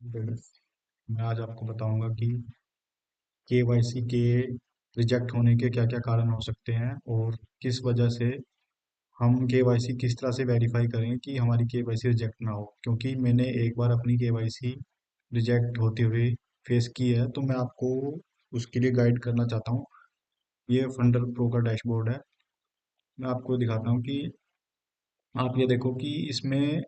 मैं आज आपको बताऊंगा कि केवाईसी के रिजेक्ट होने के क्या क्या कारण हो सकते हैं और किस वजह से हम केवाईसी किस तरह से वेरीफाई करें कि हमारी केवाईसी रिजेक्ट ना हो, क्योंकि मैंने एक बार अपनी केवाईसी रिजेक्ट होते हुए फेस की है। तो मैं आपको उसके लिए गाइड करना चाहता हूँ। ये फंडर प्रो का डैशबोर्ड है। मैं आपको दिखाता हूँ कि आप ये देखो कि इसमें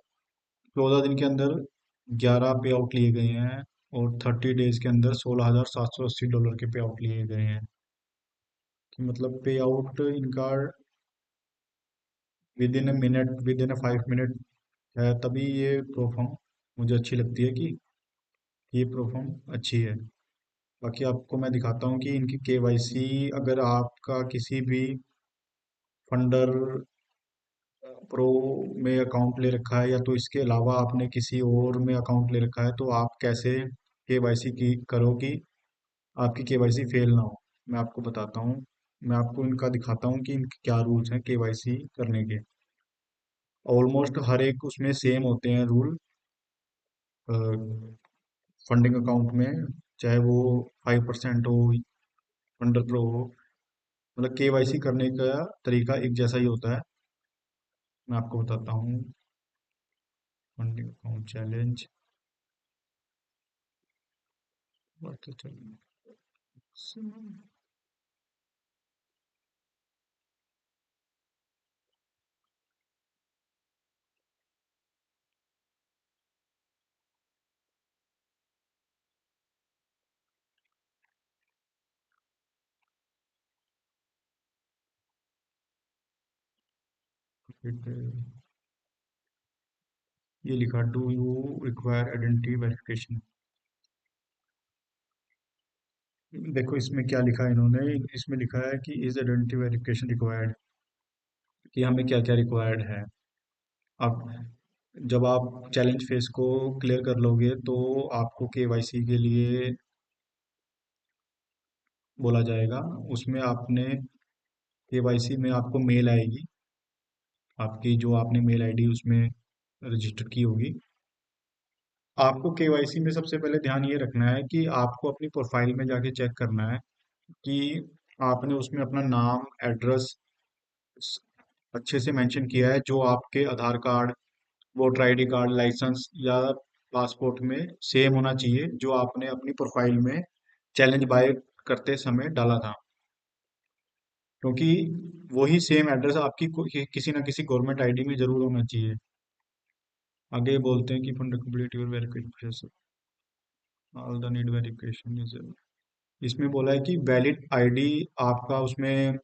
14 दिन के अंदर 11 पे आउट लिए गए हैं और 30 डेज के अंदर $16,780 के पे आउट लिए गए हैं। कि मतलब पे आउट इनका with in a minute, with in A 5 minute है। तभी ये प्रोफॉर्म मुझे अच्छी लगती है कि ये प्रोफॉर्म अच्छी है। बाकी आपको मैं दिखाता हूँ कि इनकी केवाईसी, अगर आपका किसी भी फंडर प्रो में अकाउंट ले रखा है या तो इसके अलावा आपने किसी और में अकाउंट ले रखा है, तो आप कैसे केवाईसी की करो कि आपकी केवाईसी फेल ना हो। मैं आपको बताता हूँ। मैं आपको इनका दिखाता हूँ कि इनके क्या रूल्स हैं केवाईसी करने के। ऑलमोस्ट हर एक उसमें सेम होते हैं रूल। फंडिंग अकाउंट में चाहे वो 5% हो, फंडर प्रो हो, मतलब केवाईसी करने का तरीका एक जैसा ही होता है। मैं आपको बताता हूँ। फंडिंग अकाउंट चैलेंज, ये लिखा, do you require identity verification. देखो इसमें क्या लिखा है इन्होंने। इसमें लिखा है कि इज आइडेंटिटी वेरिफिकेशन रिक्वायर्ड, कि हमें क्या क्या रिक्वायर्ड है। अब जब आप चैलेंज फेस को क्लियर कर लोगे तो आपको केवाईसी के लिए बोला जाएगा। उसमें आपने केवाईसी में आपको मेल आएगी, आपकी जो आपने मेल आईडी उसमें रजिस्टर की होगी। आपको केवाईसी में सबसे पहले ध्यान ये रखना है कि आपको अपनी प्रोफाइल में जाके चेक करना है कि आपने उसमें अपना नाम, एड्रेस अच्छे से मेंशन किया है, जो आपके Aadhaar card, voter ID card, licence या पासपोर्ट में सेम होना चाहिए, जो आपने अपनी प्रोफाइल में चैलेंज बाय करते समय डाला था। क्योंकि वही सेम एड्रेस आपकी किसी ना किसी गवर्नमेंट आईडी में जरूर होना चाहिए। आगे बोलते हैं कि fund complete your verification process, all the need verification is. इसमें बोला है कि वैलिड आईडी आपका उसमें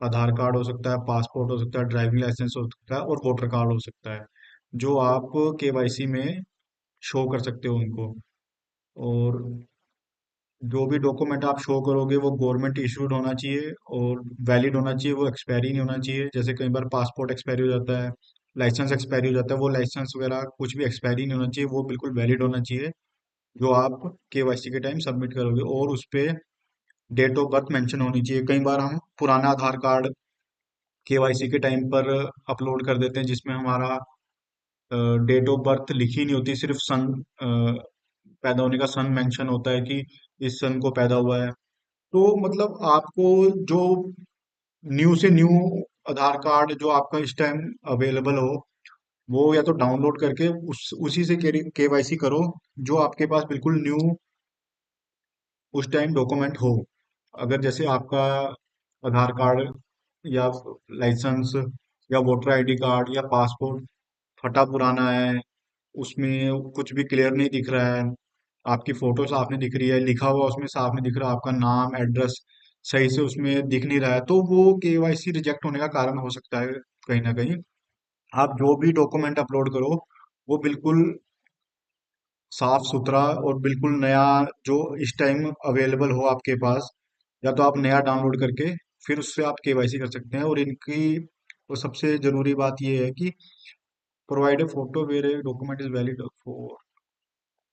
आधार कार्ड हो सकता है, पासपोर्ट हो सकता है, ड्राइविंग लाइसेंस हो सकता है और वोटर कार्ड हो सकता है, जो आप केवाईसी में शो कर सकते हो उनको। और जो भी डॉक्यूमेंट आप शो करोगे वो गवर्नमेंट इशूड होना चाहिए और वैलिड होना चाहिए, वो एक्सपायरी नहीं होना चाहिए। जैसे कई बार पासपोर्ट एक्सपायरी हो जाता है, लाइसेंस एक्सपायरी हो जाता है, वो लाइसेंस वगैरह कुछ भी एक्सपायरी नहीं होना चाहिए, वो बिल्कुल वैलिड होना चाहिए जो आप केवाईसी के टाइम सबमिट करोगे। और उस पे डेट ऑफ बर्थ मेंशन होनी चाहिए। कई बार हम पुराना आधार कार्ड केवाईसी के टाइम पर अपलोड कर देते हैं, जिसमें हमारा डेट ऑफ बर्थ लिखी नहीं होती, सिर्फ सन, पैदा होने का सन मेंशन होता है कि इस सन को पैदा हुआ है। तो मतलब आपको जो न्यू से न्यू आधार कार्ड जो आपका इस टाइम अवेलेबल हो, वो या तो डाउनलोड करके उसी से केवाईसी करो, जो आपके पास बिल्कुल न्यू उस टाइम डॉक्यूमेंट हो। अगर जैसे आपका आधार कार्ड या लाइसेंस या वोटर आईडी कार्ड या पासपोर्ट फटा पुराना है, उसमें कुछ भी क्लियर नहीं दिख रहा है, आपकी फोटो साफ नहीं दिख रही है, लिखा हुआ उसमें साफ नहीं दिख रहा, आपका नाम एड्रेस सही से उसमें दिख नहीं रहा है, तो वो केवाईसी रिजेक्ट होने का कारण हो सकता है कहीं ना कहीं। आप जो भी डॉक्यूमेंट अपलोड करो वो बिल्कुल साफ सुथरा और बिल्कुल नया, जो इस टाइम अवेलेबल हो आपके पास, या तो आप नया डाउनलोड करके फिर उससे आप केवाईसी कर सकते हैं। और इनकी वो सबसे जरूरी बात ये है कि provide a photo where a document is valid for.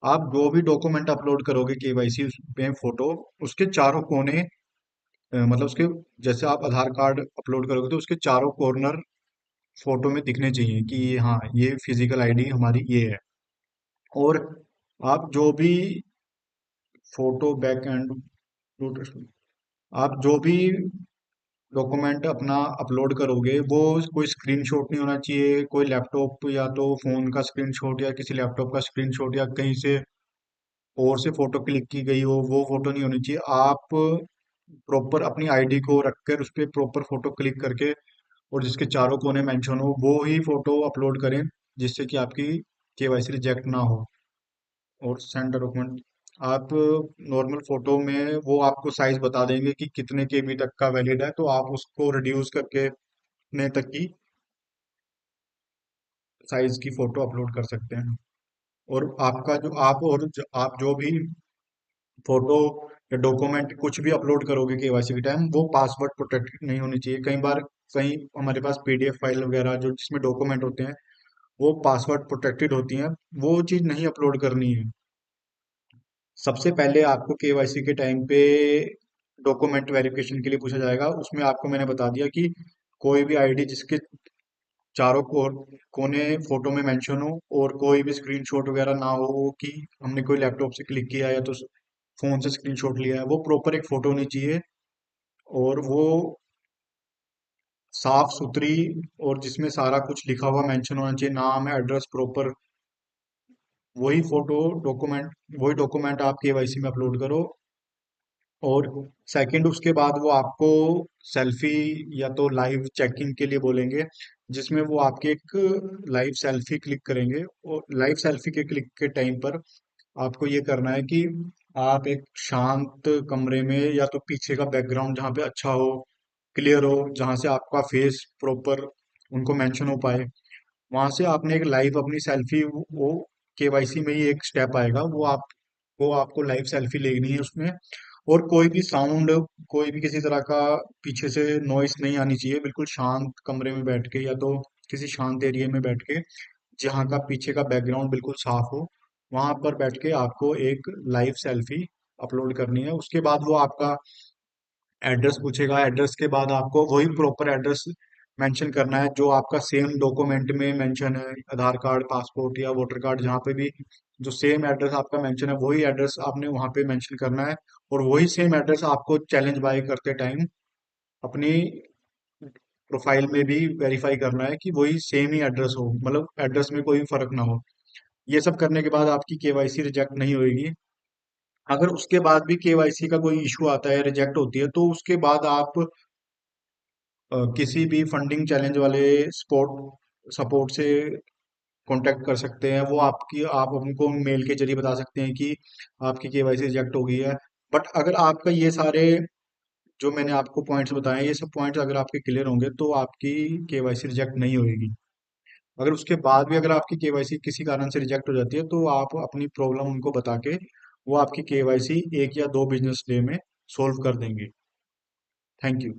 आप जो भी डॉक्यूमेंट अपलोड करोगे केवाईसी में फोटो, उसके चारों कोने, मतलब उसके, जैसे आप आधार कार्ड अपलोड करोगे तो उसके चारों कॉर्नर फोटो में दिखने चाहिए कि हाँ, ये फिजिकल आईडी हमारी ये है। और आप जो भी फोटो बैक एंड, आप जो भी डॉक्यूमेंट अपना अपलोड करोगे वो कोई स्क्रीनशॉट नहीं होना चाहिए, कोई लैपटॉप या तो फोन का स्क्रीनशॉट या किसी लैपटॉप का स्क्रीनशॉट या कहीं से और से फोटो क्लिक की गई हो वो फोटो नहीं होनी चाहिए। आप प्रॉपर अपनी आईडी को रखकर उस पर प्रॉपर फोटो क्लिक करके और जिसके चारों कोने मेंशन हो वो ही फोटो अपलोड करें, जिससे कि आपकी केवाईसी रिजेक्ट ना हो। और सेंड डॉक्यूमेंट, आप नॉर्मल फोटो में वो आपको साइज बता देंगे कि कितने केबी तक का वैलिड है, तो आप उसको रिड्यूस करके इतने तक की साइज की फोटो अपलोड कर सकते हैं। और आपका जो आप और आप जो भी फोटो या डॉक्यूमेंट कुछ भी अपलोड करोगे केवाईसी के टाइम, वो पासवर्ड प्रोटेक्टेड नहीं होनी चाहिए। कई बार कहीं हमारे पास पीडीएफ फाइल वगैरह जो जिसमें डॉक्यूमेंट होते हैं वो पासवर्ड प्रोटेक्टेड होती हैं, वो चीज़ नहीं अपलोड करनी है। सबसे पहले आपको केवाईसी के टाइम पे डॉक्यूमेंट वेरिफिकेशन के लिए पूछा जाएगा, उसमें आपको मैंने बता दिया कि कोई भी आईडी जिसके चारों कोने फोटो में मेंशन हो और कोई भी स्क्रीनशॉट वगैरह ना हो कि हमने कोई लैपटॉप से क्लिक किया है या तो फोन से स्क्रीनशॉट लिया है, वो प्रॉपर एक फोटो होनी चाहिए। और वो साफ सुथरी और जिसमें सारा कुछ लिखा हुआ मेंशन होना चाहिए, नाम एड्रेस प्रॉपर। वही फोटो डॉक्यूमेंट वही डॉक्यूमेंट आप केवाईसी में अपलोड करो। और सेकंड उसके बाद वो आपको सेल्फी या तो लाइव चेकिंग के लिए बोलेंगे, जिसमें वो आपके एक लाइव सेल्फी क्लिक करेंगे। और लाइव सेल्फी के क्लिक के टाइम पर आपको ये करना है कि आप एक शांत कमरे में या तो पीछे का बैकग्राउंड जहाँ पे अच्छा हो, क्लियर हो, जहाँ से आपका फेस प्रॉपर उनको मेंशन हो पाए, वहां से आपने एक लाइव अपनी सेल्फी, वो केवाईसी में ही एक स्टेप आएगा, वो आपको लाइव सेल्फी लेनी है उसमें। और कोई भी साउंड, कोई भी किसी तरह का पीछे से नॉइस नहीं आनी चाहिए, बिल्कुल शांत कमरे में बैठ के या तो किसी शांत एरिया में बैठ के जहाँ का पीछे का बैकग्राउंड बिल्कुल साफ हो, वहां पर बैठ के आपको एक लाइव सेल्फी अपलोड करनी है। उसके बाद वो आपका एड्रेस पूछेगा, एड्रेस के बाद आपको वही प्रॉपर एड्रेस मेंशन करना है जो आपका सेम डॉक्यूमेंट में मेंशन है, आधार कार्ड, पासपोर्ट या वोटर कार्ड, जहाँ पे भी जो सेम एड्रेस आपका मेंशन है वही एड्रेस आपने वहाँ पे मेंशन करना है। और वही सेम एड्रेस आपको चैलेंज बाय करते टाइम अपनी प्रोफाइल में भी वेरीफाई करना है कि वही सेम ही एड्रेस हो, मतलब एड्रेस में कोई फर्क ना हो। ये सब करने के बाद आपकी केवाईसी रिजेक्ट नहीं होगी। अगर उसके बाद भी केवाईसी का कोई इशू आता है, रिजेक्ट होती है, तो उसके बाद आप किसी भी फंडिंग चैलेंज वाले सपोर्ट सपोर्ट से कांटेक्ट कर सकते हैं। वो आप उनको मेल के जरिए बता सकते हैं कि आपकी केवाईसी रिजेक्ट हो गई है। बट अगर आपका ये सारे जो मैंने आपको पॉइंट्स बताए हैं, ये सब पॉइंट्स अगर आपके क्लियर होंगे तो आपकी केवाईसी रिजेक्ट नहीं होगी। अगर उसके बाद भी अगर आपकी केवाईसी किसी कारण से रिजेक्ट हो जाती है तो आप अपनी प्रॉब्लम उनको बता के वो आपकी केवाईसी 1 या 2 बिजनेस डे में सोल्व कर देंगे। Thank you.